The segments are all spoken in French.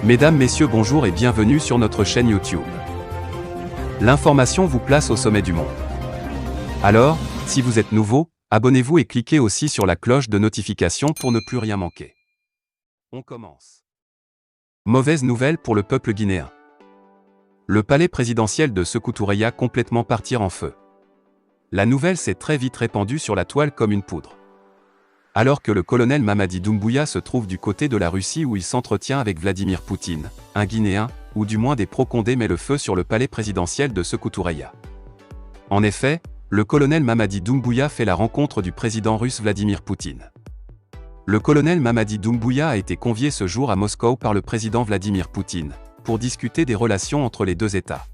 Mesdames, Messieurs, bonjour et bienvenue sur notre chaîne YouTube. L'information vous place au sommet du monde. Alors, si vous êtes nouveau, abonnez-vous et cliquez aussi sur la cloche de notification pour ne plus rien manquer. On commence. Mauvaise nouvelle pour le peuple guinéen. Le palais présidentiel de Sékou Touré complètement partir en feu. La nouvelle s'est très vite répandue sur la toile comme une poudre. Alors que le colonel Mamadi Doumbouya se trouve du côté de la Russie où il s'entretient avec Vladimir Poutine, un Guinéen, ou du moins des pro-Condé met le feu sur le palais présidentiel de Sékou Touré. En effet, le colonel Mamadi Doumbouya fait la rencontre du président russe Vladimir Poutine. Le colonel Mamadi Doumbouya a été convié ce jour à Moscou par le président Vladimir Poutine, pour discuter des relations entre les deux États.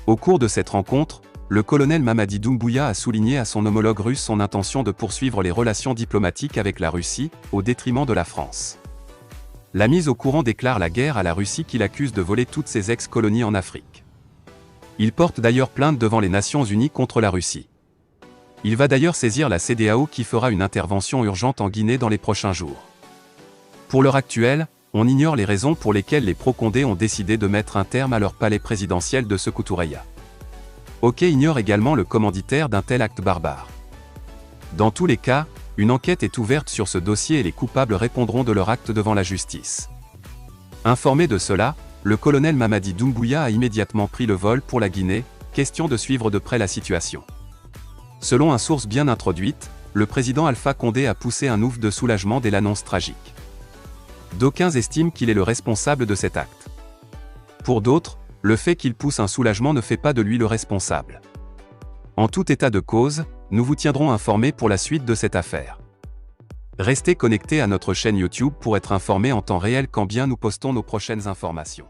Au cours de cette rencontre, le colonel Mamadi Doumbouya a souligné à son homologue russe son intention de poursuivre les relations diplomatiques avec la Russie, au détriment de la France. La mise au courant déclare la guerre à la Russie qui l'accuse de voler toutes ses ex-colonies en Afrique. Il porte d'ailleurs plainte devant les Nations Unies contre la Russie. Il va d'ailleurs saisir la CEDEAO qui fera une intervention urgente en Guinée dans les prochains jours. Pour l'heure actuelle, on ignore les raisons pour lesquelles les pro-Condé ont décidé de mettre un terme à leur palais présidentiel de Sékou Touré. OK ignore également le commanditaire d'un tel acte barbare. Dans tous les cas, une enquête est ouverte sur ce dossier et les coupables répondront de leur acte devant la justice. Informé de cela, le colonel Mamadi Doumbouya a immédiatement pris le vol pour la Guinée, question de suivre de près la situation. Selon une source bien introduite, le président Alpha Condé a poussé un ouf de soulagement dès l'annonce tragique. D'aucuns estiment qu'il est le responsable de cet acte. Pour d'autres, le fait qu'il pousse un soulagement ne fait pas de lui le responsable. En tout état de cause, nous vous tiendrons informés pour la suite de cette affaire. Restez connectés à notre chaîne YouTube pour être informés en temps réel quand bien nous postons nos prochaines informations.